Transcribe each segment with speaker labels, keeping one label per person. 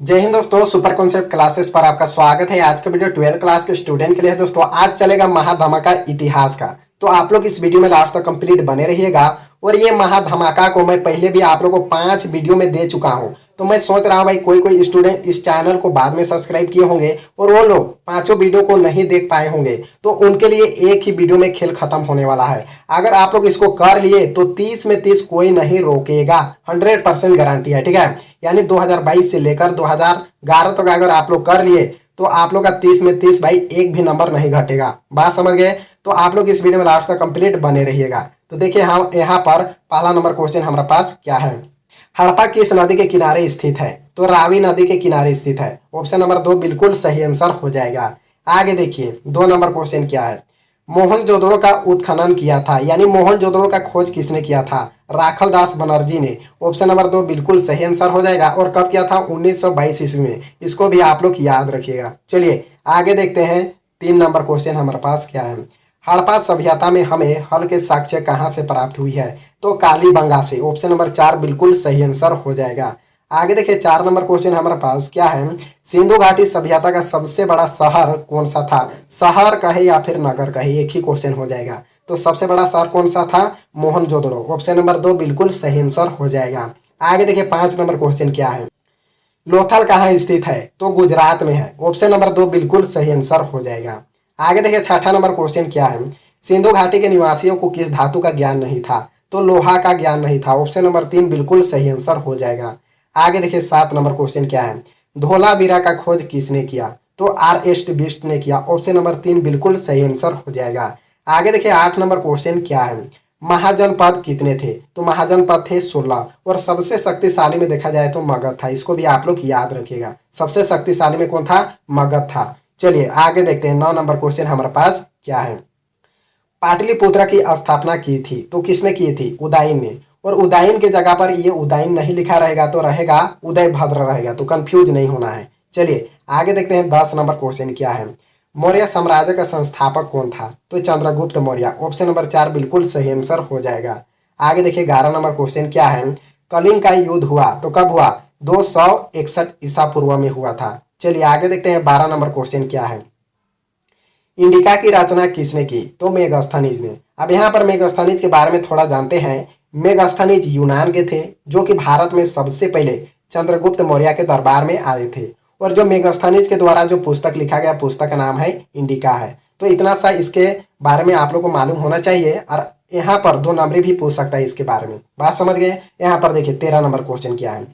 Speaker 1: जय हिंद दोस्तों, super concept classes पर आपका स्वागत है। आज का वीडियो 12th क्लास के स्टूडेंट के लिए है। दोस्तों आज चलेगा महाधमाका इतिहास का, तो आप लोग इस वीडियो में लास्ट तक कंप्लीट बने रहिएगा। और ये महाधमाका को मैं पहले भी आप लोगों को 5 वीडियो में दे चुका हूं, तो मैं सोच रहा हूं भाई कोई स्टूडेंट इस चैनल को बाद में सब्सक्राइब किए होंगे और वो लोग 5 वीडियो को नहीं देख पाए होंगे, तो उनके लिए एक ही वीडियो में खेल खत्म होने वाला है। अगर आप लोग इसको कर लिए तो 30 में 30 कोई नहीं रोकेगा, 100% गारंटी है। ठीक है, यानी 2022 से लेकर 2011 तक अगर आप लोग कर लिए तो आप लोग का 30 में 30 भाई एक भी नंबर नहीं घटेगा। बात समझ गए? तो आप लोग इस वीडियो में लास्ट तक कंप्लीट बने रहिएगा। तो देखिए हम यहाँ पर पहला नंबर क्वेश्चन हमारे पास क्या है। हड़प्पा किस नदी के किनारे स्थित है? तो रावी नदी के किनारे स्थित है। ऑप्शन नंबर 2 बिल्कुल सही आंसर हो जाएगा। आगे देखिए 2 नंबर क्वेश्चन क्या है। मोहनजोदड़ो का उत्खनन किया था, यानी मोहनजोदड़ो का खोज किसने किया था? राखल दास बनर्जी ने। ऑप्शन नंबर 2 बिल्कुल सही आंसर हो जाएगा। और कब किया था? 1922 ईस्वी में। इसको भी आप लोग याद रखिएगा। चलिए आगे देखते हैं 3 नंबर क्वेश्चन हमारे पास क्या है। हड़प्पा सभ्यता में हमें हल के साक्ष्य कहाँ से प्राप्त हुई है? तो कालीबंगा से। ऑप्शन नंबर 4 बिल्कुल सही आंसर हो जाएगा। आगे देखिए 4 नंबर क्वेश्चन हमारे पास क्या है। सिंधु घाटी सभ्यता का सबसे बड़ा शहर कौन सा था? शहर कहे या फिर नगर कहे, एक ही क्वेश्चन हो जाएगा। तो सबसे बड़ा शहर कौन सा था? मोहनजोदड़ो। ऑप्शन नंबर 2 बिल्कुल सही आंसर हो जाएगा। आगे देखिए 5 नंबर क्वेश्चन क्या है। लोथल कहाँ स्थित है? तो गुजरात में है। ऑप्शन नंबर 2 बिल्कुल सही आंसर हो जाएगा। आगे देखिए 6ठा नंबर क्वेश्चन क्या है। सिंधु घाटी के निवासियों को किस धातु का ज्ञान नहीं था? तो लोहा का ज्ञान नहीं था। ऑप्शन नंबर 3 बिल्कुल सही आंसर हो जाएगा। आगे देखिए 7 नंबर क्वेश्चन क्या है। धोलावीरा का खोज किसने किया? तो आर.एस. बिष्ट ने किया। ऑप्शन नंबर 3 बिल्कुल सही आंसर हो जाएगा। आगे देखिए 8 नंबर क्वेश्चन क्या है। महाजनपद कितने थे? तो महाजनपद थे 16। और सबसे शक्तिशाली में देखा जाए तो मगध था। इसको भी आप लोग याद रखिएगा। सबसे शक्तिशाली में कौन था? मगध था। चलिए आगे देखते हैं 9 नंबर क्वेश्चन हमारे पास क्या है। पाटलिपुत्र की स्थापना की थी, तो किसने की थी? उदयन ने। और उदयन के जगह पर ये उदयन नहीं लिखा रहेगा, तो रहेगा उदयभद्र रहेगा, तो कंफ्यूज नहीं होना है। चलिए आगे देखते हैं 10 नंबर क्वेश्चन क्या है। मौर्य साम्राज्य का संस्थापक कौन था? तो चंद्रगुप्त मौर्य। ऑप्शन नंबर 4 बिल्कुल सही आंसर हो जाएगा। आगे देखिए 11 नंबर क्वेश्चन क्या है। कलिंग का युद्ध हुआ तो कब हुआ? 261 ईसा पूर्व में हुआ था। चलिए आगे देखते हैं 12 नंबर क्वेश्चन क्या है। इंडिका की रचना किसने की? तो मेगास्थनीज ने। अब यहाँ पर मेगास्थनीज के बारे में थोड़ा जानते हैं। मेगास्थनीज यूनान के थे, जो कि भारत में सबसे पहले चंद्रगुप्त मौर्य के दरबार में आए थे। और जो मेगास्थनीज के द्वारा जो पुस्तक लिखा गया, पुस्तक का नाम है इंडिका है। तो इतना सा इसके बारे में आप लोग को मालूम होना चाहिए। और यहाँ पर 2 नंबर भी पूछ सकता है इसके बारे में। बात समझ गए? यहाँ पर देखिए 13 नंबर क्वेश्चन क्या है।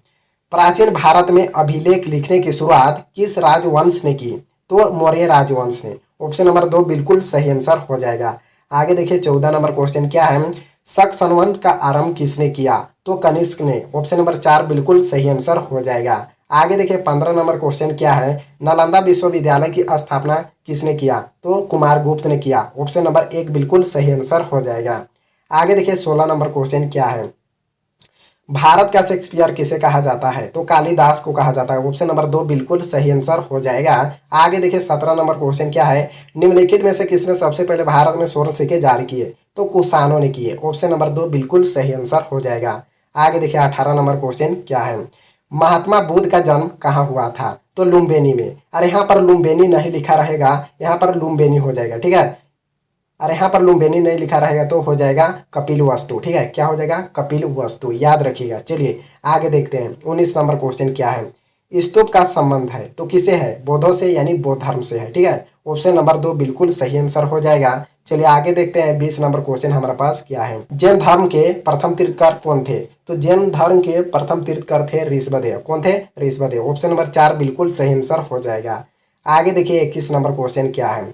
Speaker 1: प्राचीन भारत में अभिलेख लिखने की शुरुआत किस राजवंश ने की? तो मौर्य राजवंश ने। ऑप्शन नंबर 2 बिल्कुल सही आंसर हो जाएगा। आगे देखिए 14 नंबर क्वेश्चन क्या है। शक संवत का आरंभ किसने किया? तो कनिष्क ने। ऑप्शन नंबर 4 बिल्कुल सही आंसर हो जाएगा। आगे देखिए 15 नंबर क्वेश्चन क्या है। नालंदा विश्वविद्यालय की स्थापना किसने किया? तो कुमारगुप्त ने किया। ऑप्शन नंबर 1 बिल्कुल सही आंसर हो जाएगा। आगे देखिए 16 नंबर क्वेश्चन क्या है। भारत का शेक्सपियर किसे कहा जाता है? तो कालिदास को कहा जाता है। ऑप्शन नंबर 2 बिल्कुल सही आंसर हो जाएगा। आगे देखिए 17 नंबर क्वेश्चन क्या है। निम्नलिखित में से किसने सबसे पहले भारत में स्वर्ण सिक्के जारी किए? तो कुषाणों ने किए। ऑप्शन नंबर 2 बिल्कुल सही आंसर हो जाएगा। आगे देखिए 18 नंबर क्वेश्चन क्या है। महात्मा बुद्ध का जन्म कहाँ हुआ था? तो लुम्बिनी में। अरे यहाँ पर लुम्बिनी नहीं लिखा रहेगा, यहाँ पर लुम्बिनी हो जाएगा। ठीक है, और यहाँ पर लुम्बिनी नहीं लिखा रहेगा तो हो जाएगा कपिल वस्तु। ठीक है, क्या हो जाएगा? कपिल वस्तु, याद रखिएगा। चलिए आगे देखते हैं 19 नंबर क्वेश्चन क्या है। स्तूप का संबंध है तो किसे है? बौद्धों से, यानी बौद्ध धर्म से है। ठीक है, ऑप्शन नंबर 2 बिल्कुल सही आंसर हो जाएगा। चलिए आगे देखते हैं 20 नंबर क्वेश्चन हमारे पास क्या है। जैन धर्म के प्रथम तीर्थकर कौन थे? तो जैन धर्म के प्रथम तीर्थकर थे ऋषभदेव। कौन थे? ऋषभदेव। ऑप्शन नंबर 4 बिल्कुल सही आंसर हो जाएगा। आगे देखिए 21 नंबर क्वेश्चन क्या है।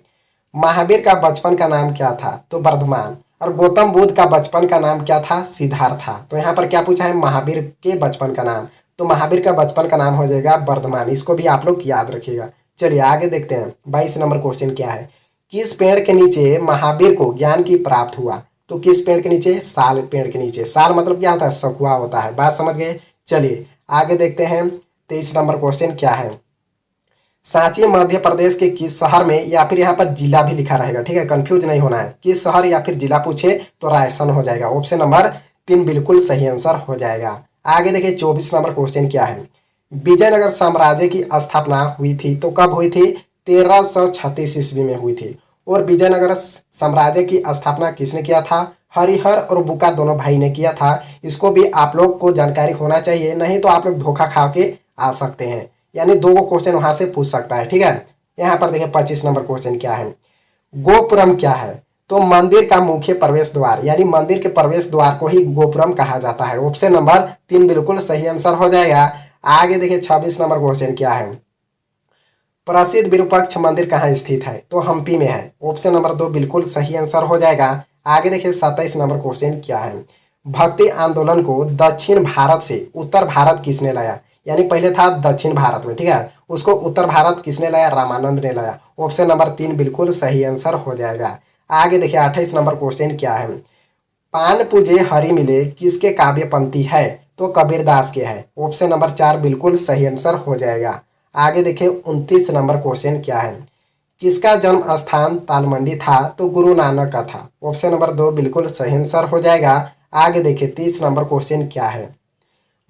Speaker 1: महावीर का बचपन का नाम क्या था? तो वर्धमान। और गौतम बुद्ध का बचपन का नाम क्या था? सिद्धार्थ। तो यहाँ पर क्या पूछा है? महावीर के बचपन का नाम। तो महावीर का बचपन का नाम हो जाएगा वर्धमान। इसको भी आप लोग याद रखिएगा। चलिए आगे देखते हैं 22 नंबर क्वेश्चन क्या है। किस पेड़ के नीचे महावीर को ज्ञान की प्राप्त हुआ? तो किस पेड़ के नीचे? साल पेड़ के नीचे। साल मतलब क्या होता है? सखुआ होता है। बात समझ गए? चलिए आगे देखते हैं 23 नंबर क्वेश्चन क्या है। सांची मध्य प्रदेश के किस शहर में, या फिर यहाँ पर जिला भी लिखा रहेगा। ठीक है, कंफ्यूज नहीं होना है। किस शहर या फिर जिला पूछे तो रायसन हो जाएगा। ऑप्शन नंबर 3 बिल्कुल सही आंसर हो जाएगा। आगे देखिए 24 नंबर क्वेश्चन क्या है। विजयनगर साम्राज्य की स्थापना हुई थी तो कब हुई थी? 1336 ईस्वी में हुई थी। और विजयनगर साम्राज्य की स्थापना किसने किया था? हरिहर और बुका दोनों भाई ने किया था। इसको भी आप लोग को जानकारी होना चाहिए, नहीं तो आप लोग धोखा खा के आ सकते हैं, यानी दो क्वेश्चन वहां से पूछ सकता है। ठीक है, यहाँ पर देखिए 25 नंबर क्वेश्चन क्या है। गोपुरम क्या है? तो मंदिर का मुख्य प्रवेश द्वार, यानी मंदिर के प्रवेश द्वार को ही गोपुरम कहा जाता है। ऑप्शन नंबर 3 बिल्कुल सही आंसर हो जाएगा। आगे देखिए 26 नंबर क्वेश्चन क्या है। प्रसिद्ध विरूपाक्ष मंदिर कहाँ स्थित है? तो हम्पी में है। ऑप्शन नंबर 2 बिल्कुल सही आंसर हो जाएगा। आगे देखिए 27 नंबर क्वेश्चन क्या है। भक्ति आंदोलन को दक्षिण भारत से उत्तर भारत किसने लाया? यानी पहले था दक्षिण भारत में, ठीक है, उसको उत्तर भारत किसने लाया? रामानंद ने लाया। ऑप्शन नंबर 3 बिल्कुल सही आंसर हो जाएगा। आगे देखिए 28 नंबर क्वेश्चन क्या है। पान पूजे हरि मिले किसके काव्य पंक्ति है? तो कबीरदास के है। ऑप्शन नंबर 4 बिल्कुल सही आंसर हो जाएगा। आगे देखिए 29 नंबर क्वेश्चन क्या है। किसका जन्म स्थान तालमंडी था? तो गुरु नानक का था। ऑप्शन नंबर 2 बिल्कुल सही आंसर हो जाएगा। आगे देखिए 30 नंबर क्वेश्चन क्या है।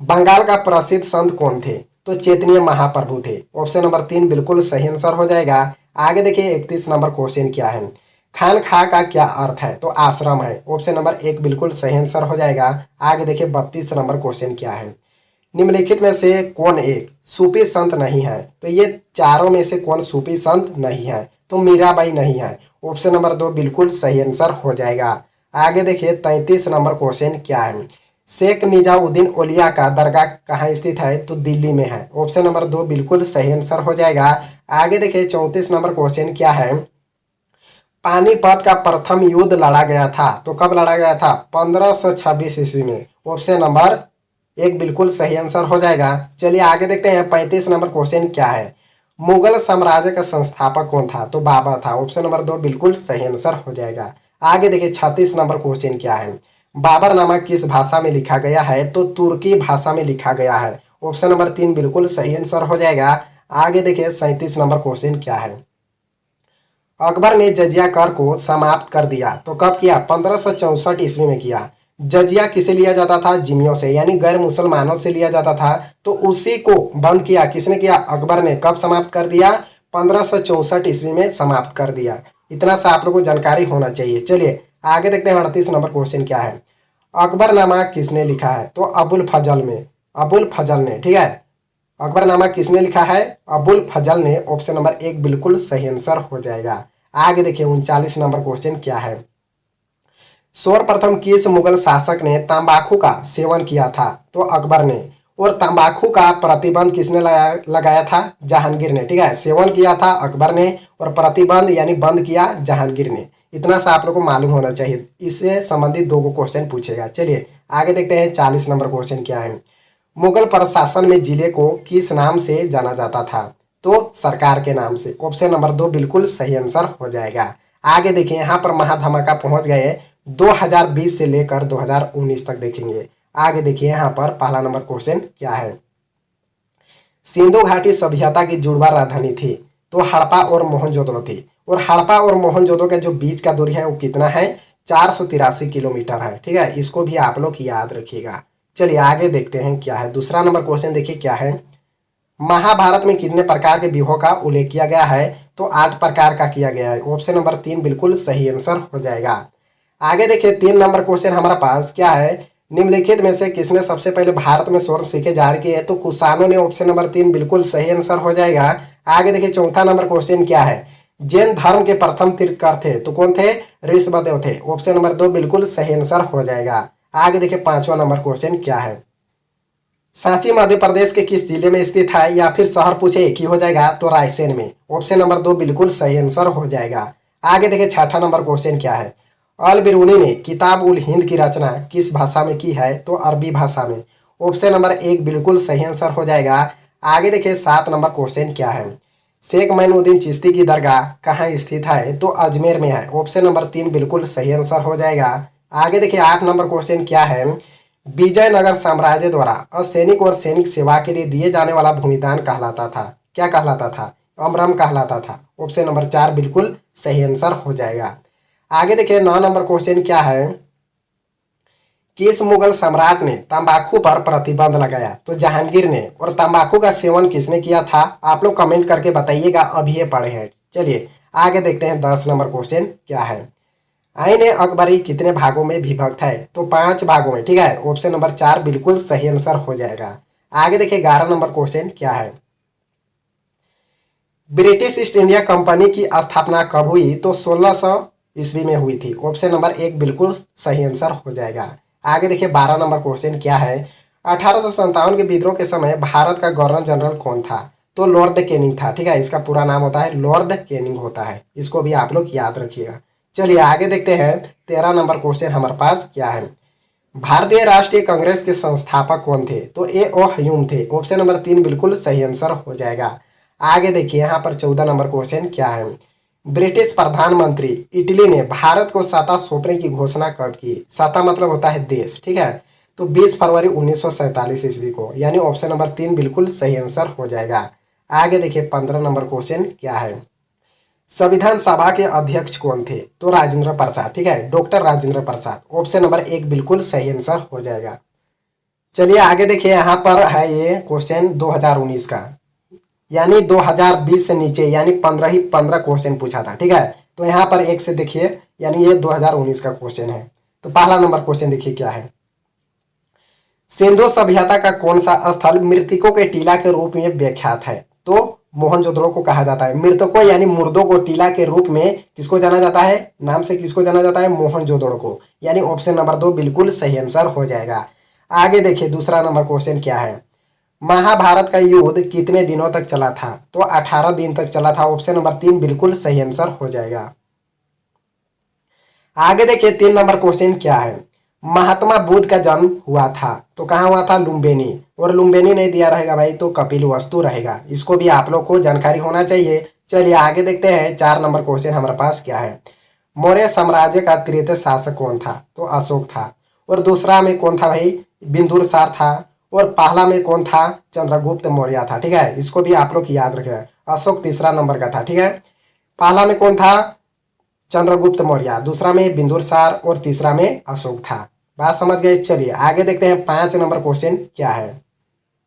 Speaker 1: बंगाल का प्रसिद्ध संत कौन थे? तो चैतन्य महाप्रभु थे। ऑप्शन नंबर 3 बिल्कुल सही आंसर हो जाएगा। आगे देखिए 31 नंबर क्वेश्चन क्या है। खान खा का क्या अर्थ है? तो आश्रम है। ऑप्शन नंबर 1 बिल्कुल सही आंसर हो जाएगा। आगे देखिए 32 नंबर क्वेश्चन क्या है। निम्नलिखित में से कौन एक सूफी संत नहीं है? तो ये चारों में से कौन सूफी संत नहीं है? तो मीराबाई नहीं है। ऑप्शन नंबर 2 बिल्कुल सही आंसर हो जाएगा। आगे देखिए 33 नंबर क्वेश्चन क्या है। शेख निजामुद्दीन औलिया का दरगाह कहाँ स्थित है? तो दिल्ली में है। ऑप्शन नंबर 2 बिल्कुल सही आंसर हो जाएगा। आगे देखिए 34 नंबर क्वेश्चन क्या है। पानीपत का प्रथम युद्ध लड़ा गया था तो कब लड़ा गया था? 1526 ईस्वी में। ऑप्शन नंबर 1 बिल्कुल सही आंसर हो जाएगा। चलिए आगे देखते हैं 35 नंबर क्वेश्चन क्या है। मुगल साम्राज्य का संस्थापक कौन था? तो बाबर था। ऑप्शन नंबर 2 बिल्कुल सही आंसर हो जाएगा। आगे देखिए 36 नंबर क्वेश्चन क्या है। बाबरनामा किस भाषा में लिखा गया है? तो तुर्की भाषा में लिखा गया है। ऑप्शन नंबर 3 बिल्कुल सही आंसर हो जाएगा। आगे देखिए 37 नंबर क्वेश्चन क्या है। अकबर ने जजिया कर को समाप्त कर दिया तो कब किया? 1564 ईस्वी में किया। जजिया किसे लिया जाता था? जिम्मियों से, यानी गैर मुसलमानों से लिया जाता था। तो उसी को बंद किया किसने किया? अकबर ने। कब समाप्त कर दिया? 1564 ईस्वी में समाप्त कर दिया। इतना सा आप लोगों को जानकारी होना चाहिए। चलिए आगे देखते हैं 38 नंबर क्वेश्चन क्या है। अकबरनामा किसने लिखा है? तो अबुल फजल में, अबुल फजल ने, ठीक है। अकबरनामा किसने लिखा है? अबुल फजल ने। ऑप्शन नंबर 1 बिल्कुल सही आंसर हो जाएगा। आगे देखिए 39 नंबर क्वेश्चन क्या है। सर्वप्रथम किस मुगल शासक ने तंबाकू का सेवन किया था? तो अकबर ने। और तंबाकू का प्रतिबंध किसने लगाया था? जहांगीर ने, ठीक है। सेवन किया था अकबर ने और प्रतिबंध यानी बंद किया जहांगीर ने। इतना सा आप लोग को मालूम होना चाहिए। इससे संबंधित दो क्वेश्चन पूछेगा। चलिए आगे देखते हैं 40 नंबर क्वेश्चन क्या है। मुगल प्रशासन में जिले को किस नाम से जाना जाता था? तो सरकार के नाम से। ऑप्शन नंबर 2 बिल्कुल सही आंसर हो जाएगा। आगे देखिए यहाँ पर महाधमाका पहुंच गए 2020 से लेकर 2019 तक देखेंगे। आगे देखिए यहाँ पर पहला नंबर क्वेश्चन क्या है। सिंधु घाटी सभ्यता की जुड़वा राजधानी थी तो हड़प्पा और मोहनजोदड़ो थी। और हड़प्पा और मोहनजोदड़ो का जो बीच का दूरी है वो कितना है? 483 किलोमीटर है, ठीक है। इसको भी आप लोग याद रखिएगा। चलिए आगे देखते हैं क्या है। दूसरा नंबर क्वेश्चन देखिए क्या है। महाभारत में कितने प्रकार के व्यूहों का उल्लेख किया गया है? तो 8 प्रकार का किया गया है। ऑप्शन नंबर 3 बिल्कुल सही आंसर हो जाएगा। आगे देखिए 3 नंबर क्वेश्चन हमारे पास क्या है। निम्नलिखित में से किसने सबसे पहले भारत में स्वर्ण सिक्के जारी किए? तो कुषाणों ने। ऑप्शन नंबर 3 बिल्कुल सही आंसर हो जाएगा। आगे देखिए चौथा नंबर क्वेश्चन क्या है। जैन धर्म के प्रथम तीर्थकर थे तो कौन थे? ऋषभदेव थे। ऑप्शन नंबर 2 बिल्कुल सही आंसर हो जाएगा। आगे देखिए 5वां नंबर क्वेश्चन क्या है। सांची मध्य प्रदेश के किस जिले में स्थित है? या फिर शहर पूछे एक ही हो जाएगा तो रायसेन में। ऑप्शन नंबर 2 बिल्कुल सही आंसर हो जाएगा। आगे देखिए 6ठा नंबर क्वेश्चन क्या है। अल बिरूनी ने किताब उल हिंद की रचना किस भाषा में की है? तो अरबी भाषा में। ऑप्शन नंबर 1 बिल्कुल सही आंसर हो जाएगा। आगे देखिए 7 नंबर क्वेश्चन क्या है। शेख मोइनुद्दीन चिश्ती की दरगाह कहाँ स्थित है? तो अजमेर में है। ऑप्शन नंबर 3 बिल्कुल सही आंसर हो जाएगा। आगे देखिए 8 नंबर क्वेश्चन क्या है। विजयनगर साम्राज्य द्वारा असैनिक और सैनिक सेवा के लिए दिए जाने वाला भूमिदान कहलाता था, क्या कहलाता था? अमरम कहलाता था। ऑप्शन नंबर 4 बिल्कुल सही आंसर हो जाएगा। आगे देखिए 9 नंबर क्वेश्चन क्या है। किस मुगल सम्राट ने तंबाकू पर प्रतिबंध लगाया? तो जहांगीर ने। और तंबाकू का सेवन किसने किया था? आप लोग कमेंट करके बताइएगा, अभी ये पढ़े हैं। चलिए आगे देखते हैं 10 नंबर क्वेश्चन क्या है। आईन अकबरी कितने भागों में विभक्त है? तो 5 भागों में, ठीक है। ऑप्शन नंबर 4 बिल्कुल सही आंसर हो जाएगा। आगे देखिए 11 नंबर क्वेश्चन क्या है। ब्रिटिश ईस्ट इंडिया कंपनी की स्थापना कब हुई? तो 1600 ईस्वी में हुई थी। ऑप्शन नंबर 1 बिल्कुल सही आंसर हो जाएगा। आगे देखिए 12 नंबर क्वेश्चन क्या है। 1857 के विद्रोह के समय भारत का गवर्नर जनरल कौन था? तो लॉर्ड कैनिंग था, ठीक है। इसका पूरा नाम होता है लॉर्ड कैनिंग होता है, इसको भी आप लोग याद रखिएगा। चलिए आगे देखते हैं 13 नंबर क्वेश्चन हमारे पास क्या है। भारतीय राष्ट्रीय कांग्रेस के संस्थापक कौन थे? तो ए.ओ. ह्यूम थे। ऑप्शन नंबर 3 बिल्कुल सही आंसर हो जाएगा। आगे देखिए यहाँ पर 14 नंबर क्वेश्चन क्या है। ब्रिटिश प्रधानमंत्री इटली ने भारत को सत्ता सौंपने की घोषणा कब की? सत्ता मतलब होता है देश, ठीक है। तो 20 फरवरी 1947 ईस्वी को, यानी ऑप्शन नंबर 3 बिल्कुल सही आंसर हो जाएगा। आगे देखिए 15 नंबर क्वेश्चन क्या है। संविधान सभा के अध्यक्ष कौन थे? तो राजेंद्र प्रसाद, ठीक है, doctor Rajendra Prasad. Option number 1 बिल्कुल सही आंसर हो जाएगा। चलिए आगे देखिए यहाँ पर है ये क्वेश्चन 2019 का, यानी 2020 से नीचे, यानी 15 ही 15 क्वेश्चन पूछा था, ठीक है। तो यहाँ पर एक से देखिए, यानी ये 2019 का क्वेश्चन है। तो पहला नंबर क्वेश्चन देखिए क्या है। सिंधु सभ्यता का कौन सा स्थल मृतकों के टीला के रूप में विख्यात है? तो मोहनजोदड़ो को कहा जाता है। मृतकों यानी मुर्दों को टीला के रूप में किसको जाना जाता है? नाम से किसको जाना जाता है? मोहनजोदड़ो को, यानी ऑप्शन नंबर 2 बिल्कुल सही आंसर हो जाएगा। आगे देखिए दूसरा नंबर क्वेश्चन क्या है। महाभारत का युद्ध कितने दिनों तक चला था? तो 18 दिन तक चला था। ऑप्शन नंबर 3 बिल्कुल सही आंसर हो जाएगा। आगे देखिए 3 नंबर क्वेश्चन क्या है। महात्मा बुद्ध का जन्म हुआ था, तो कहाँ हुआ था? लुम्बिनी। और लुम्बिनी नहीं दिया रहेगा भाई तो कपिलवस्तु रहेगा, इसको भी आप लोग को जानकारी होना चाहिए। चलिए आगे देखते हैं 4 नंबर क्वेश्चन हमारे पास क्या है। मौर्य साम्राज्य का तृतीय शासक कौन था? तो अशोक था। और दूसरा में कौन था भाई? बिंदुसार था। और पहला में कौन था? चंद्रगुप्त मौर्य था, ठीक है। इसको भी आप लोग याद रखें। अशोक तीसरा नंबर का था, ठीक है। पहला में कौन था? चंद्रगुप्त मौर्य, दूसरा में बिंदुसार और तीसरा में अशोक था। बात समझ गए। चलिए आगे देखते हैं 5 नंबर क्वेश्चन क्या है।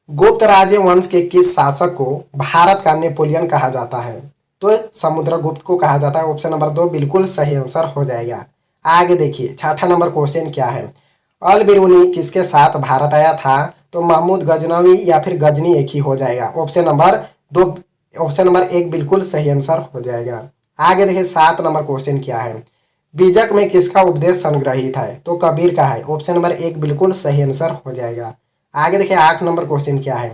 Speaker 1: गुप्त राज्य वंश के किस शासक को भारत का नेपोलियन कहा जाता है? तो समुद्रगुप्त को कहा जाता है। ऑप्शन नंबर 2 बिल्कुल सही आंसर हो जाएगा। आगे देखिए 6ठा नंबर क्वेश्चन क्या है। अल बिरूनी किसके साथ भारत आया था? तो महमूद गजनवी या फिर गजनी एक ही हो जाएगा। ऑप्शन नंबर 2, ऑप्शन नंबर 1 बिल्कुल सही आंसर हो जाएगा। आगे देखिए 7 नंबर क्वेश्चन क्या है। बीजक में किसका उपदेश संग्रहित है? तो कबीर का है। ऑप्शन नंबर 1 बिल्कुल सही आंसर हो जाएगा। आगे देखिए 8 नंबर क्वेश्चन क्या है।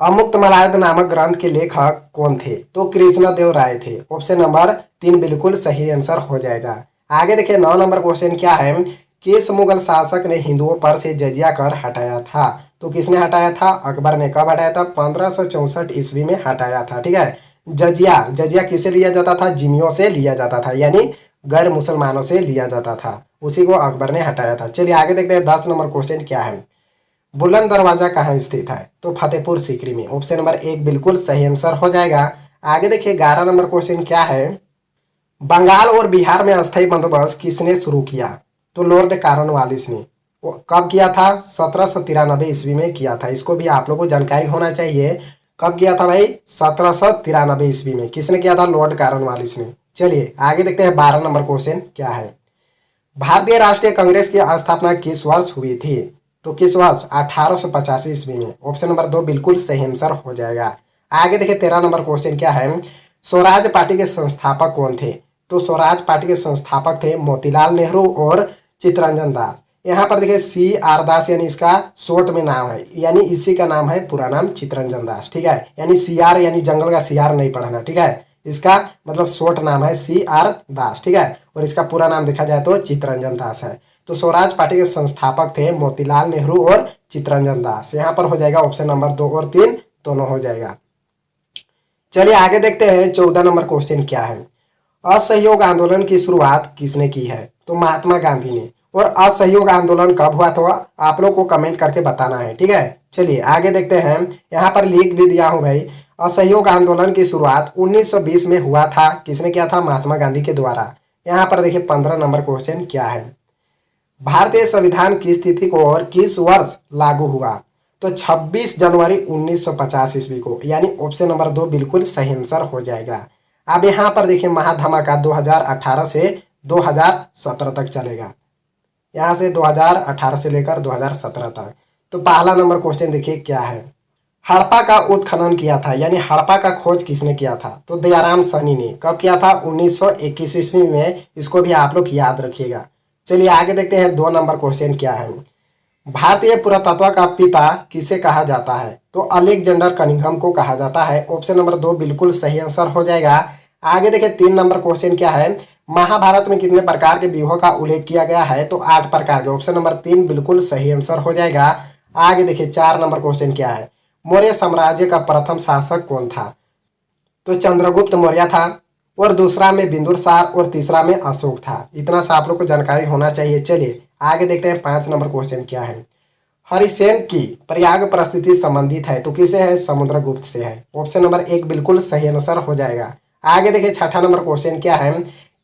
Speaker 1: अमुक्तमाल्यद नामक ग्रंथ के लेखक कौन थे? तो कृष्णदेव राय थे। ऑप्शन नंबर 3 बिल्कुल सही आंसर हो जाएगा। आगे देखिए 9 नंबर क्वेश्चन क्या है। किस मुगल शासक ने हिंदुओं पर से जजिया कर हटाया था? तो किसने हटाया था? अकबर ने। कब हटाया था? 1564 ईस्वी में हटाया था, ठीक है। जजिया, जजिया किससे लिया जाता था? जिमियों से लिया जाता था, यानी गैर मुसलमानों से लिया जाता था, उसी को अकबर ने हटाया था। चलिए आगे देखते हैं 10 नंबर क्वेश्चन क्या है। बुलंद दरवाजा कहाँ स्थित है? तो फतेहपुर सीकरी में। ऑप्शन नंबर 1 बिल्कुल सही आंसर हो जाएगा। आगे देखिए 11 नंबर क्वेश्चन क्या है। बंगाल और बिहार में अस्थायी बंदोबस्त किसने शुरू किया? तो लॉर्ड कॉर्नवालिस ने। वो कब किया था? 1793 ईस्वी में किया था। इसको भी आप लोगों को जानकारी होना चाहिए। कब किया था भाई? 1793 ईस्वी में। किसने किया था? लॉर्ड कॉर्नवालिस ने। चलिए आगे देखते हैं 12 नंबर क्वेश्चन क्या है। भारतीय राष्ट्रीय कांग्रेस की स्थापना किस वर्ष हुई थी? तो किस वर्ष? 1885 ईस्वी में। ऑप्शन नंबर 2 बिल्कुल सही आंसर हो जाएगा। आगे देखिए 13 नंबर क्वेश्चन क्या है। स्वराज पार्टी के संस्थापक कौन थे? तो स्वराज पार्टी के संस्थापक थे मोतीलाल नेहरू और चित्तरंजन दास। यहाँ पर देखिए CR दास, यानी इसका शॉर्ट में नाम है, यानी इसी का नाम है पूरा नाम चित्तरंजन दास, ठीक है। यानी CR यानी जंगल का CR नहीं पढ़ना, ठीक है। इसका मतलब शॉर्ट नाम है CR दास, ठीक है। और इसका पूरा नाम देखा जाए तो चित्तरंजन दास है। तो स्वराज पार्टी के संस्थापक थे मोतीलाल नेहरू और चित्तरंजन दास। यहाँ पर हो जाएगा ऑप्शन नंबर 2 और 3 दोनों हो जाएगा। चलिए आगे देखते हैं 14 नंबर क्वेश्चन क्या है। असहयोग आंदोलन की शुरुआत किसने की है? तो महात्मा गांधी ने। और असहयोग आंदोलन कब हुआ तो आप लोग को कमेंट करके बताना है, ठीक है। चलिए आगे देखते हैं। यहाँ पर लिख भी दिया हूँ भाई। असहयोग आंदोलन की शुरुआत 1920 में हुआ था। किसने किया था? महात्मा गांधी के द्वारा। यहाँ पर देखिए 15 नंबर क्वेश्चन क्या है। भारतीय संविधान किस तिथि को और किस वर्ष लागू हुआ? तो 26 जनवरी 1950 ईस्वी को, यानी ऑप्शन नंबर 2 बिल्कुल सही आंसर हो जाएगा। अब यहाँ पर देखिए महाधमाका 2018 से 2017 तक चलेगा। यहाँ से 2018 से लेकर 2017 तक। तो पहला नंबर क्वेश्चन देखिए क्या है। हड़प्पा का उत्खनन किया था, यानी हड़प्पा का खोज किसने किया था? तो दयाराम साहनी ने। कब किया था? 1921 ईस्वी में। इसको भी आप लोग याद रखिएगा। चलिए आगे देखते हैं 2 नंबर क्वेश्चन क्या है। भारतीय पुरातत्व का पिता किसे कहा जाता है? तो अलेक्जेंडर कनिंघम को कहा जाता है। ऑप्शन नंबर 2 बिल्कुल सही आंसर हो जाएगा। आगे देखिए 3 नंबर क्वेश्चन क्या है। महाभारत में कितने प्रकार के व्यूहों का उल्लेख किया गया है? तो 8 प्रकार के। ऑप्शन नंबर 3 बिल्कुल सही आंसर हो जाएगा। आगे देखिए 4 नंबर क्वेश्चन क्या है। मौर्य साम्राज्य का प्रथम शासक कौन था? तो चंद्रगुप्त मौर्य था, और दूसरा में बिंदुसार, और तीसरा में अशोक था। इतना सा आप लोग को जानकारी होना चाहिए। चलिए आगे देखते हैं 5 नंबर क्वेश्चन क्या है। हरिसेन की प्रयाग परिस्थिति संबंधित है, तो किसे है? समुद्रगुप्त से है। ऑप्शन नंबर 1 बिल्कुल सही आंसर हो जाएगा। आगे देखिए 6ठा नंबर क्वेश्चन क्या है।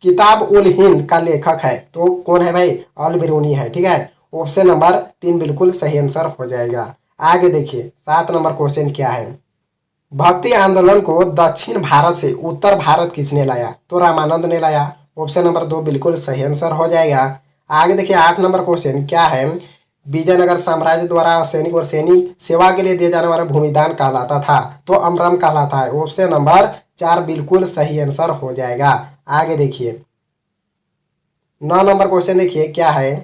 Speaker 1: किताब उल हिंद का लेखक है, तो कौन है भाई? अल बिरूनी है। ठीक है, ऑप्शन नंबर 3 बिल्कुल सही आंसर हो जाएगा। आगे देखिए 7 नंबर क्वेश्चन क्या है। भक्ति आंदोलन को दक्षिण भारत से उत्तर भारत किसने लाया? तो रामानंद ने लाया। ऑप्शन नंबर 2 बिल्कुल सही आंसर हो जाएगा। आगे देखिए 8 नंबर क्वेश्चन क्या है। विजयनगर साम्राज्य द्वारा सैनिक और सैनिक सेवा के लिए दिया जाने वाला भूमिदान कहलाता था, तो अमरम कहलाता है। ऑप्शन नंबर 4 बिल्कुल सही आंसर हो जाएगा। आगे देखिए 9 नंबर क्वेश्चन देखिए क्या है।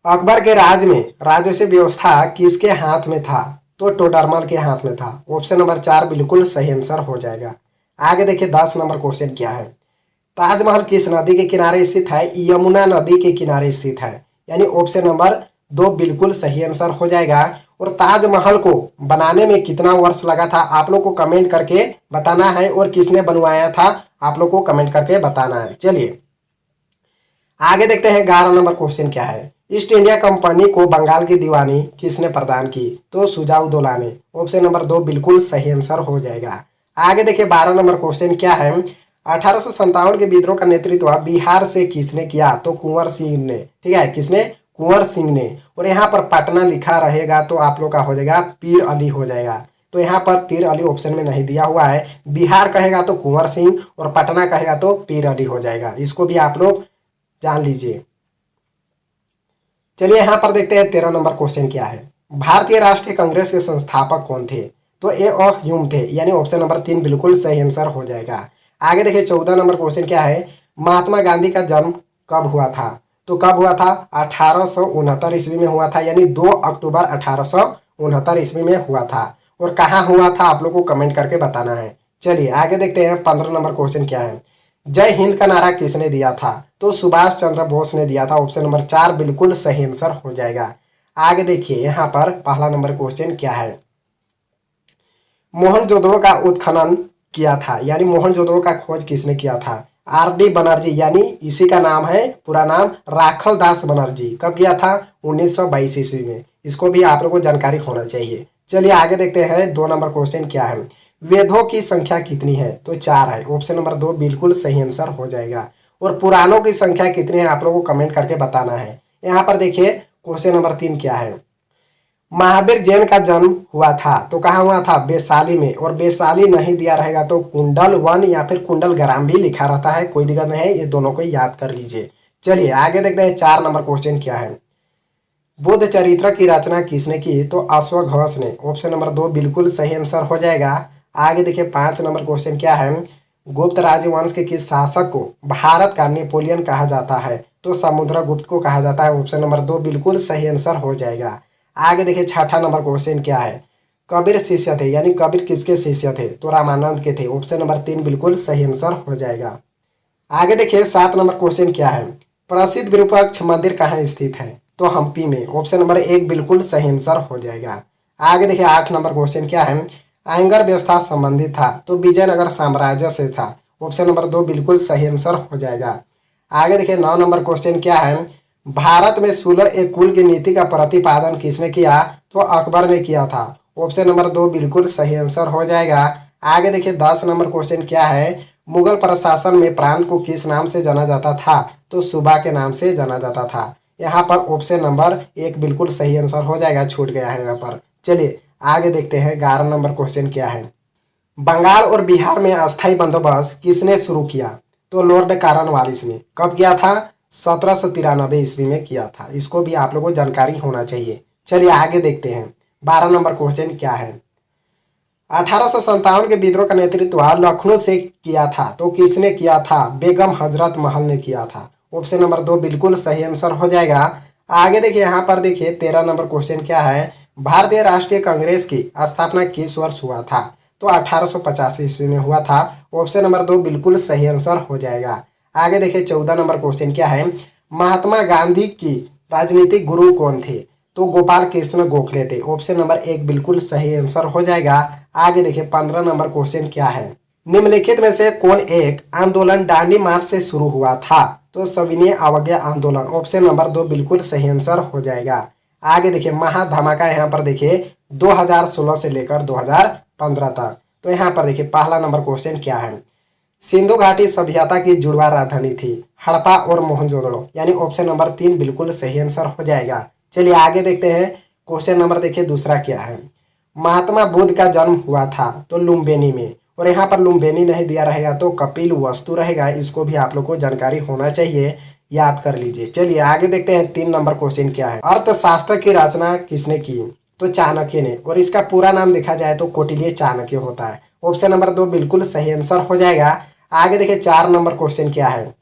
Speaker 1: अकबर के राज में राजस्व व्यवस्था किसके हाथ में था? तो टोडरमल के हाथ में था। ऑप्शन नंबर 4 बिल्कुल सही आंसर हो जाएगा। आगे देखिए 10 नंबर क्वेश्चन क्या है। ताजमहल किस नदी के किनारे स्थित है? यमुना नदी के किनारे स्थित है, यानी ऑप्शन नंबर 2 बिल्कुल सही आंसर हो जाएगा। और ताजमहल को बनाने में कितना वर्ष लगा था? आप लोग को कमेंट करके बताना है, और किसने बनवाया था आप लोग को कमेंट करके बताना है। चलिए आगे देखते हैं 11 नंबर क्वेश्चन क्या है। ईस्ट इंडिया कंपनी को बंगाल की दीवानी किसने प्रदान की? तो सुजाउद्दौला ने। ऑप्शन नंबर 2 बिल्कुल सही आंसर हो जाएगा। आगे देखिए 12 नंबर क्वेश्चन क्या है। 1857 के विद्रोह का नेतृत्व बिहार से किसने किया? तो कुंवर सिंह ने। ठीक है, किसने? कुंवर सिंह ने। और यहाँ पर पटना लिखा रहेगा तो आप लोग का हो जाएगा पीर अली हो जाएगा। तो यहाँ पर पीर अली ऑप्शन में नहीं दिया हुआ है। बिहार कहेगा तो कुंवर सिंह, और पटना कहेगा तो पीर अली हो जाएगा। इसको भी आप लोग जान लीजिए। चलिए यहाँ पर देखते हैं 13 नंबर क्वेश्चन क्या है। भारतीय राष्ट्रीय कांग्रेस के संस्थापक कौन थे? तो ए ऑफ ह्यूम थे, यानी ऑप्शन नंबर 3 बिल्कुल सही आंसर हो जाएगा। आगे देखिए 14 नंबर क्वेश्चन क्या है। महात्मा गांधी का जन्म कब हुआ था? तो कब हुआ था? 1869 ईस्वी में हुआ था, यानी 2 अक्टूबर 1869 ईस्वी में हुआ था। और कहाँ हुआ था आप लोग को कमेंट करके बताना है। चलिए आगे देखते हैं 15 नंबर क्वेश्चन क्या है। जय हिंद का नारा किसने दिया था? तो सुभाष चंद्र बोस ने दिया था। ऑप्शन नंबर 4 बिल्कुल सही आंसर हो जाएगा। आगे देखिए यहाँ पर पहला नंबर क्वेश्चन क्या है। मोहनजोदड़ो का उत्खनन किया था, यानी मोहनजोदड़ो का खोज किसने किया था? आर.डी. बनर्जी, यानी इसी का नाम है पूरा नाम राखल दास बनर्जी। कब किया था? 1922 ईस्वी में। इसको भी आप लोगों को जानकारी होना चाहिए। चलिए आगे देखते हैं 2 नंबर क्वेश्चन क्या है। वेदों की संख्या कितनी है? तो 4 है। ऑप्शन नंबर 2 बिल्कुल सही आंसर हो जाएगा। और पुराणों की संख्या कितनी है आप लोगों को कमेंट करके बताना है। यहाँ पर देखिए क्वेश्चन नंबर 3 क्या है। महावीर जैन का जन्म हुआ था, तो कहाँ हुआ था? वैशाली में। और वैशाली नहीं दिया रहेगा तो कुंडल वन या फिर कुंडल ग्राम भी लिखा रहता है, कोई दिक्कत नहीं है, ये दोनों को याद कर लीजिए। चलिए आगे देखते हैं 4 नंबर क्वेश्चन क्या है। बुद्ध चरित्र की रचना किसने की? तो अश्वघोष ने। ऑप्शन नंबर 2 बिल्कुल सही आंसर हो जाएगा। आगे देखिए 5 नंबर क्वेश्चन क्या है। गुप्त राजवंश के किस शासक को भारत का नेपोलियन कहा जाता है? तो समुद्रगुप्त को कहा जाता है। ऑप्शन नंबर 2 बिल्कुल सही आंसर हो जाएगा। आगे देखिए 6ठा नंबर क्वेश्चन क्या है। कबीर शिष्य थे, यानी कबीर किसके शिष्य थे? तो रामानंद के थे। ऑप्शन नंबर 3 बिल्कुल सही आंसर हो जाएगा। आगे देखिए 7 नंबर क्वेश्चन क्या है। प्रसिद्ध विरूपाक्ष मंदिर कहाँ स्थित है? तो हम्पी में। ऑप्शन नंबर 1 बिल्कुल सही आंसर हो जाएगा। आगे देखिए 8 नंबर क्वेश्चन क्या है। आयंगर व्यवस्था संबंधित था, तो विजयनगर साम्राज्य से था। ऑप्शन नंबर 2 बिल्कुल सही आंसर हो जाएगा। आगे देखिए 9 नंबर क्वेश्चन क्या है। भारत में 16 कुल की नीति का प्रतिपादन किसने किया? तो अकबर ने किया था। ऑप्शन नंबर 2 बिल्कुल सही आंसर हो जाएगा। आगे देखिए 10 नंबर क्वेश्चन क्या है। मुगल प्रशासन में प्रांत को किस नाम से जाना जाता था? तो सूबा के नाम से जाना जाता था। यहाँ पर ऑप्शन नंबर 1 बिल्कुल सही आंसर हो जाएगा, छूट गया है यहाँ पर। चलिए आगे देखते हैं 11 नंबर क्वेश्चन क्या है। बंगाल और बिहार में अस्थायी बंदोबस्त किसने शुरू किया? तो लॉर्ड कॉर्नवालिस ने। कब किया था? 1793 ईस्वी में किया था। इसको भी आप लोगों को जानकारी होना चाहिए। चलिए आगे देखते हैं 12 नंबर क्वेश्चन क्या है। 1857 के विद्रोह का नेतृत्व लखनऊ से किया था, तो किसने किया था? बेगम हजरत महल ने किया था। ऑप्शन नंबर 2 बिल्कुल सही आंसर हो जाएगा। आगे देखिए यहाँ पर देखिए 13 नंबर क्वेश्चन क्या है। भारतीय राष्ट्रीय कांग्रेस की स्थापना किस वर्ष हुआ था? तो 1885 ईस्वी में हुआ था। ऑप्शन नंबर 2 बिल्कुल सही आंसर हो जाएगा। आगे देखिए 14 नंबर क्वेश्चन क्या है। महात्मा गांधी की राजनीतिक गुरु कौन थे? तो गोपाल कृष्ण गोखले थे। ऑप्शन नंबर 1 बिल्कुल सही आंसर हो जाएगा। आगे देखिए 15 नंबर क्वेश्चन क्या है। निम्नलिखित में से कौन एक आंदोलन दांडी मार्च से शुरू हुआ था? तो सविनय अवज्ञा आंदोलन। ऑप्शन नंबर 2 बिल्कुल सही आंसर हो जाएगा। आगे देखिए महाधमाका यहाँ पर देखिए 2016 से लेकर 2015 तक। तो यहाँ पर देखिए पहला नंबर क्वेश्चन क्या है। सिंधु घाटी सभ्यता की जुड़वा राजधानी थी हड़प्पा और मोहनजोदड़ो, यानी ऑप्शन नंबर 3 बिल्कुल सही आंसर हो जाएगा। चलिए आगे देखते हैं क्वेश्चन नंबर देखिए दूसरा क्या है। महात्मा बुद्ध का जन्म हुआ था तो लुम्बिनी में, और यहाँ पर लुम्बिनी नहीं दिया रहेगा तो कपिल वस्तु रहेगा। इसको भी आप लोग को जानकारी होना चाहिए, याद कर लीजिए। चलिए आगे देखते हैं 3 नंबर क्वेश्चन क्या है। अर्थशास्त्र की रचना किसने की? तो चाणक्य ने, और इसका पूरा नाम देखा जाए तो कौटिल्य चाणक्य होता है। ऑप्शन नंबर 2 बिल्कुल सही आंसर हो जाएगा। आगे देखिए 4 नंबर क्वेश्चन क्या है।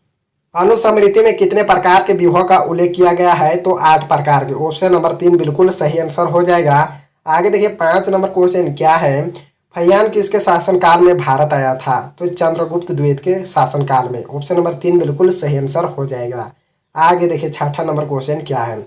Speaker 1: अनुस्मृति में कितने प्रकार के विवाह का उल्लेख किया गया है? तो 8 प्रकार के। ऑप्शन नंबर 3 बिल्कुल सही आंसर हो जाएगा। आगे देखिए 5 नंबर क्वेश्चन क्या है। फैयान किसके शासनकाल में भारत आया था? तो चंद्रगुप्त द्वितीय के शासनकाल में। ऑप्शन नंबर 3 बिल्कुल सही आंसर हो जाएगा। आगे देखिए 6ठा नंबर क्वेश्चन क्या है।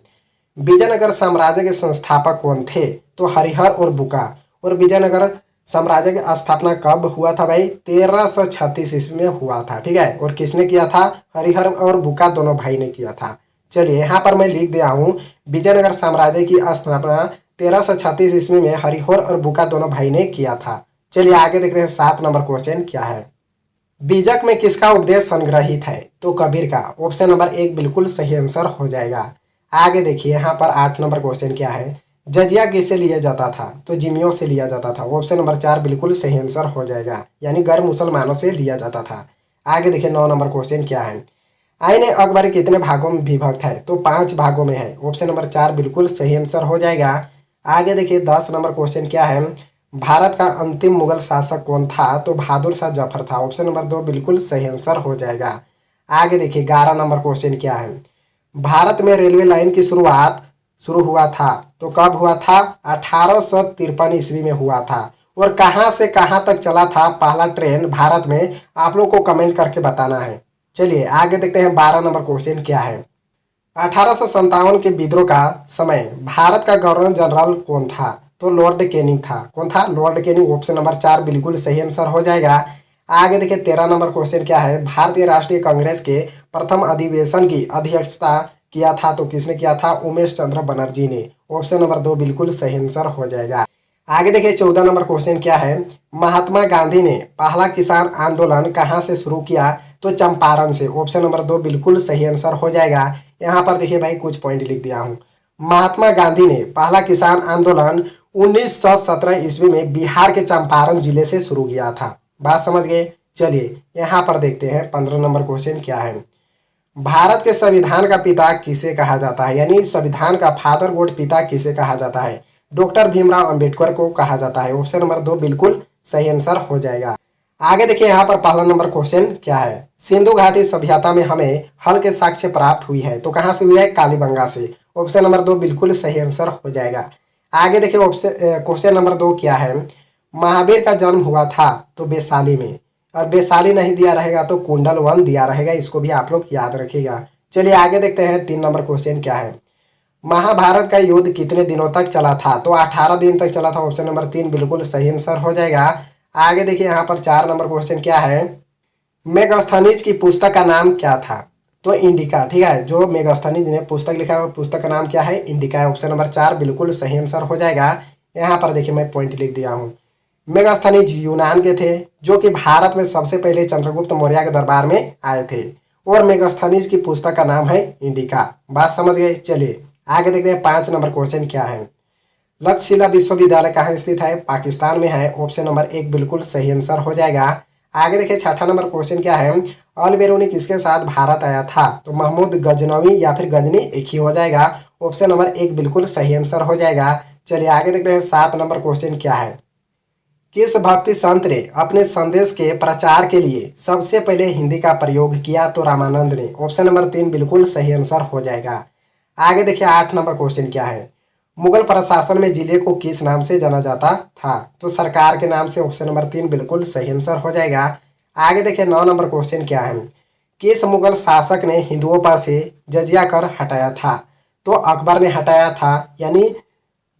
Speaker 1: विजयनगर साम्राज्य के संस्थापक कौन थे? तो हरिहर और बुका। और विजयनगर साम्राज्य की स्थापना कब हुआ था भाई? 1336 ईस्वी में हुआ था, ठीक है। और किसने किया था? हरिहर और बुका दोनों भाई ने किया था। चलिए यहाँ पर मैं लिख दिया हूँ विजयनगर साम्राज्य की स्थापना 1336 ईस्वी में हरिहर और बुका दोनों भाई ने किया था। चलिए आगे देख रहे हैं 7 नंबर क्वेश्चन क्या है। बीजक में किसका उपदेश संग्रहित है? तो कबीर का। ऑप्शन नंबर 1 बिल्कुल सही आंसर हो जाएगा। आगे देखिए यहाँ पर 8 नंबर क्वेश्चन क्या है। जजिया किससे लिया जाता था? तो जिमियों से लिया जाता था। ऑप्शन नंबर 4 बिल्कुल सही आंसर हो जाएगा, यानी गैर मुसलमानों से लिया जाता था। आगे देखिए 9 नंबर क्वेश्चन क्या है। आईन अकबर कितने भागों में विभक्त है? तो 5 भागों में है। ऑप्शन नंबर 4 बिल्कुल सही आंसर हो जाएगा। आगे देखिए 10 नंबर क्वेश्चन क्या है। भारत का अंतिम मुगल शासक कौन था? तो बहादुर शाह जफर था। ऑप्शन नंबर 2 बिल्कुल सही आंसर हो जाएगा। आगे देखिए 11 नंबर क्वेश्चन क्या है। भारत में रेलवे लाइन की शुरुआत शुरू हुआ था तो कब हुआ था? 1853 ईस्वी में हुआ था। और कहाँ से कहाँ तक चला था पहला ट्रेन भारत में? आप लोग को कमेंट करके बताना है। चलिए आगे देखते हैं 12 नंबर क्वेश्चन क्या है। 1857 के विद्रोह का समय भारत का गवर्नर जनरल कौन था? तो लॉर्ड कैनिंग था। कौन था? Lord Canning. ऑप्शन नंबर 4 बिल्कुल सही आंसर हो जाएगा। आगे देखिए 13 नंबर क्वेश्चन क्या है। भारतीय राष्ट्रीय कांग्रेस के प्रथम अधिवेशन की अध्यक्षता किया था तो किसने किया था? उमेश चंद्र बनर्जी ने। ऑप्शन नंबर 2 बिल्कुल सही आंसर हो जाएगा। आगे देखिए 14 नंबर क्वेश्चन क्या है। महात्मा गांधी ने पहला किसान आंदोलन कहाँ से शुरू किया? तो चंपारण से। ऑप्शन नंबर 2 बिल्कुल सही आंसर हो जाएगा। यहाँ पर देखिए भाई कुछ पॉइंट लिख दिया हूँ। महात्मा गांधी ने पहला किसान आंदोलन 1917 ईस्वी में बिहार के चंपारण जिले से शुरू किया था। बात समझ गए? चलिए यहाँ पर देखते हैं 15 नंबर क्वेश्चन क्या है। भारत के संविधान का पिता किसे कहा जाता है? यानी संविधान का फादर गोड पिता किसे कहा जाता है? डॉक्टर भीमराव अंबेडकर को कहा जाता है। ऑप्शन नंबर 2 बिल्कुल सही आंसर हो जाएगा। आगे देखिए यहाँ पर पहला नंबर क्वेश्चन क्या है। सिंधु घाटी सभ्यता में हमें हल के साक्ष्य प्राप्त हुई है तो कहाँ से हुई है? कालीबंगा से। ऑप्शन नंबर 2 बिल्कुल सही आंसर हो जाएगा। आगे देखिए क्वेश्चन नंबर 2 क्या है। महावीर का जन्म हुआ था तो वैशाली में, और वैशाली नहीं दिया रहेगा तो कुंडल वन दिया रहेगा। इसको भी आप लोग याद रखिएगा। चलिए आगे देखते हैं 3 नंबर क्वेश्चन क्या है। महाभारत का युद्ध कितने दिनों तक चला था? तो 18 दिन तक चला था। ऑप्शन नंबर 3 बिल्कुल सही आंसर हो जाएगा। आगे देखिए यहाँ पर 4 नंबर क्वेश्चन क्या है। मेगास्थनीज की पुस्तक का नाम क्या था? तो इंडिका, ठीक है। जो मेगास्थनीज ने पुस्तक लिखा है पुस्तक का नाम क्या है? इंडिका है। ऑप्शन नंबर 4 बिल्कुल सही आंसर हो जाएगा। यहाँ पर देखिए मैं पॉइंट लिख दिया हूँ। मेगास्थनीज यूनान के थे जो कि भारत में सबसे पहले चंद्रगुप्त मौर्य के दरबार में आए थे। और मेगास्थनीज की पुस्तक का नाम है इंडिका। बात समझ गए। चलिए आगे देखते हैं 5 नंबर क्वेश्चन क्या है। लक्षशिला विश्वविद्यालय कहाँ स्थित है? पाकिस्तान में है। ऑप्शन नंबर 1 बिल्कुल सही आंसर हो जाएगा। आगे देखिए 6ठा नंबर क्वेश्चन क्या है। अल बेरूनी किसके साथ भारत आया था? तो महमूद गजनवी या फिर गजनी एक ही हो जाएगा। ऑप्शन नंबर 1 बिल्कुल सही आंसर हो जाएगा। चलिए आगे देखते हैं 7 नंबर क्वेश्चन क्या है। किस भक्ति संत ने अपने संदेश के प्रचार के लिए सबसे पहले हिंदी का प्रयोग किया? तो रामानंद ने। ऑप्शन नंबर 3 बिल्कुल सही आंसर हो जाएगा। आगे देखिए 8 नंबर क्वेश्चन क्या है। मुगल प्रशासन में जिले को किस नाम से जाना जाता था? तो सरकार के नाम से। ऑप्शन नंबर 3 बिल्कुल सही आंसर हो जाएगा। आगे देखिए 9 नंबर क्वेश्चन क्या है। किस मुगल शासक ने हिंदुओं पर से जजिया कर हटाया था? तो अकबर ने हटाया था, यानी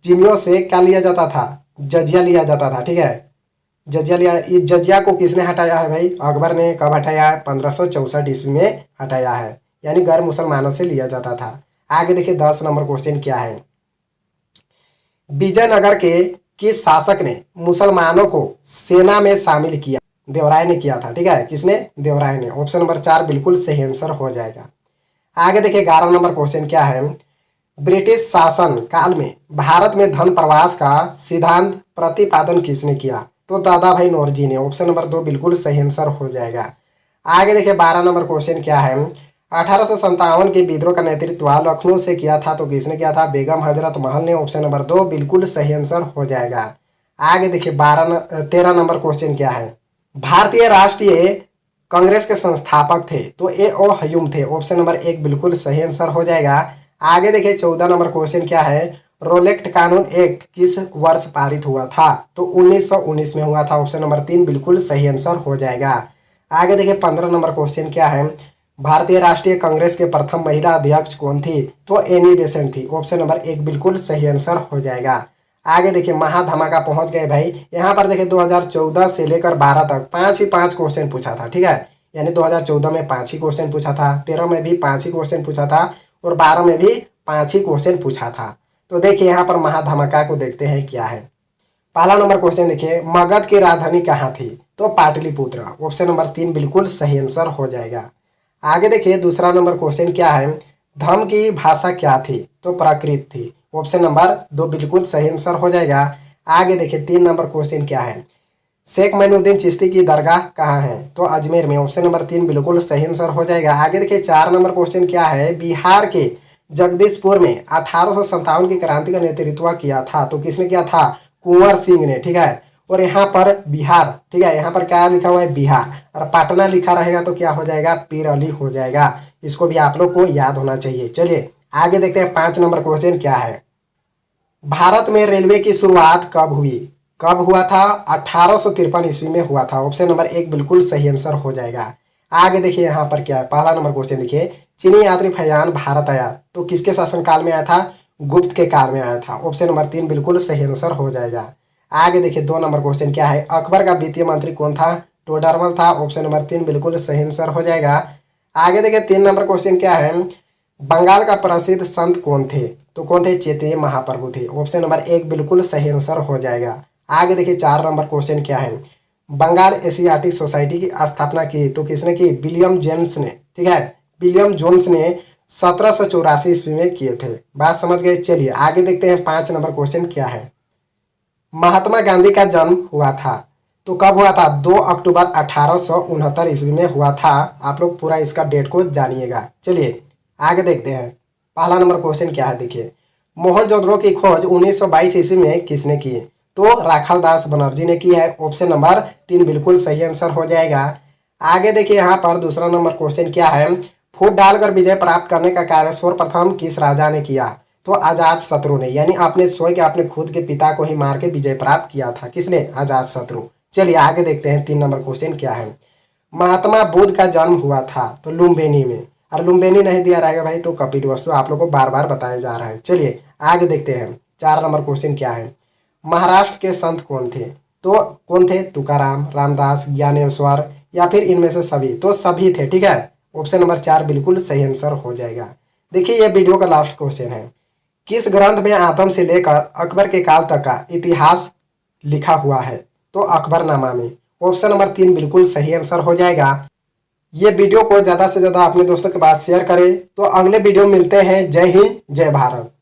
Speaker 1: जिम्मियों से क्या लिया जाता था? जजिया लिया जाता था। ठीक है, जजिया लिया। इस जजिया को किसने हटाया है भाई? अकबर ने। कब हटाया है? 1564 ईस्वी में हटाया है, यानी गैर मुसलमानों से लिया जाता था। आगे देखिए 10 नंबर क्वेश्चन क्या है। विजयनगर के किस शासक ने मुसलमानों को सेना में शामिल किया? देवराय ने किया था। ठीक है, किसने? देवराय ने। ऑप्शन नंबर 4 बिल्कुल सही आंसर हो जाएगा। आगे देखिए 11 नंबर क्वेश्चन क्या है। ब्रिटिश शासन काल में भारत में धन प्रवास का सिद्धांत प्रतिपादन किसने किया? तो दादा भाई नौरोजी ने। ऑप्शन नंबर 2 बिल्कुल सही आंसर हो जाएगा। आगे देखिए 12 नंबर क्वेश्चन क्या है। 1857 के विद्रोह का नेतृत्व लखनऊ से किया था, तो किसने किया था? बेगम हजरत महल ने। ऑप्शन नंबर 2 बिल्कुल सही आंसर हो जाएगा। आगे देखिए 13 नंबर क्वेश्चन क्या है। भारतीय राष्ट्रीय कांग्रेस के संस्थापक थे, तो ए ओ हयूम थे। ऑप्शन नंबर 1 बिल्कुल सही आंसर हो जाएगा। आगे देखिए 14 नंबर क्वेश्चन क्या है। रोलेक्ट कानून एक्ट किस वर्ष पारित हुआ था? तो 1919 में हुआ था। ऑप्शन नंबर 3 बिल्कुल सही आंसर हो जाएगा। आगे देखिए 15 नंबर क्वेश्चन क्या है। भारतीय राष्ट्रीय कांग्रेस के प्रथम महिला अध्यक्ष कौन थी? तो एनी बेसेंट थी। ऑप्शन नंबर 1 बिल्कुल सही आंसर हो जाएगा। आगे देखिए महाधमाका पहुंच गए भाई। यहाँ पर देखिए 2014 से लेकर 12 तक 5 ही 5 क्वेश्चन पूछा था। ठीक है, यानी 2014 में 5 ही क्वेश्चन पूछा था, 13 में भी 5 ही क्वेश्चन पूछा था और 12 में भी 5 ही क्वेश्चन पूछा था। तो देखिए यहाँ पर महाधमाका को देखते हैं क्या है। पहला नंबर क्वेश्चन देखिए, मगध की राजधानी कहाँ थी? तो पाटलिपुत्र। ऑप्शन नंबर 3 बिल्कुल सही आंसर हो जाएगा। आगे देखिए दूसरा नंबर क्वेश्चन क्या है। धम्म की भाषा क्या थी? तो प्राकृत थी। ऑप्शन नंबर 2 बिल्कुल सही आंसर हो जाएगा। आगे देखिए 3 नंबर क्वेश्चन क्या है। शेख मोइनुद्दीन चिश्ती की दरगाह कहाँ है? तो अजमेर में। ऑप्शन नंबर 3 बिल्कुल सही आंसर हो जाएगा। आगे देखिए 4 नंबर क्वेश्चन क्या है। बिहार के जगदीशपुर में 1857 की क्रांति का नेतृत्व किया था, तो किसने किया था? कुंवर सिंह ने। ठीक है, और यहाँ पर बिहार, ठीक है, यहाँ पर क्या लिखा हुआ है? बिहार। और पटना लिखा रहेगा तो क्या हो जाएगा? पीर अली हो जाएगा। इसको भी आप लोग को याद होना चाहिए। चलिए आगे देखते हैं 5 नंबर क्वेश्चन क्या है। भारत में रेलवे की शुरुआत कब हुई? कब हुआ था? 1853 ईस्वी में हुआ था। ऑप्शन नंबर 1 बिल्कुल सही आंसर हो जाएगा। आगे देखिए यहाँ पर क्या है। पहला नंबर क्वेश्चन देखिए, चीनी यात्री फयान भारत आया तो किसके शासनकाल में आया था? गुप्त के काल में आया था। ऑप्शन नंबर 3 बिल्कुल सही आंसर हो जाएगा। आगे देखिए 2 नंबर क्वेश्चन क्या है। अकबर का वित्तीय मंत्री कौन था? टोडरमल था। ऑप्शन नंबर 3 बिल्कुल सही आंसर हो जाएगा। आगे देखिए 3 नंबर क्वेश्चन क्या है। बंगाल का प्रसिद्ध संत कौन थे? तो कौन थे? चैतन्य महाप्रभु थे। ऑप्शन नंबर 1 बिल्कुल सही आंसर हो जाएगा। आगे देखिए 4 नंबर क्वेश्चन क्या है। बंगाल एशियाटिक सोसाइटी की स्थापना की तो किसने की? विलियम जेम्स ने। ठीक है, विलियम जोन्स ने 1784 ईस्वी में किए थे। बात समझ गए। चलिए आगे देखते हैं 5 नंबर क्वेश्चन क्या है। महात्मा गांधी का जन्म हुआ था तो कब हुआ था? 2 अक्टूबर 1869 ईस्वी में हुआ था। आप लोग पूरा इसका डेट को जानिएगा। चलिए आगे देखते हैं। पहला नंबर क्वेश्चन क्या है देखिए। मोहनजोदड़ो की खोज 1922 ईस्वी में किसने की? तो राखाल दास बनर्जी ने की है। ऑप्शन नंबर 3 बिल्कुल सही आंसर हो जाएगा। आगे देखिए यहाँ पर दूसरा नंबर क्वेश्चन क्या है। फूट डालकर विजय प्राप्त करने का कार्य सर्वप्रथम किस राजा ने किया? तो अजात शत्रु ने, यानी अपने स्वयं के अपने खुद के पिता को ही मार के विजय प्राप्त किया था। किसने? अजात शत्रु। चलिए आगे देखते हैं 3 नंबर क्वेश्चन क्या है। महात्मा बुद्ध का जन्म हुआ था तो लुम्बिनी में। और लुम्बिनी नहीं दिया रहेगा भाई तो कपिलवस्तु आप लोग को बार बार बताया जा रहा है। चलिए आगे देखते हैं 4 नंबर क्वेश्चन क्या है। महाराष्ट्र के संत कौन थे? तो कौन थे? तुकाराम, रामदास, ज्ञानेश्वर या फिर इनमें से सभी? तो सभी थे। ठीक है, ऑप्शन नंबर 4 बिल्कुल सही आंसर हो जाएगा। देखिए ये वीडियो का लास्ट क्वेश्चन है। किस ग्रंथ में आदम से लेकर अकबर के काल तक का इतिहास लिखा हुआ है? तो अकबरनामा में। ऑप्शन नंबर 3 बिल्कुल सही आंसर हो जाएगा। ये वीडियो को ज़्यादा से ज़्यादा अपने दोस्तों के पास शेयर करें। तो अगले वीडियो में मिलते हैं। जय हिंद, जय भारत।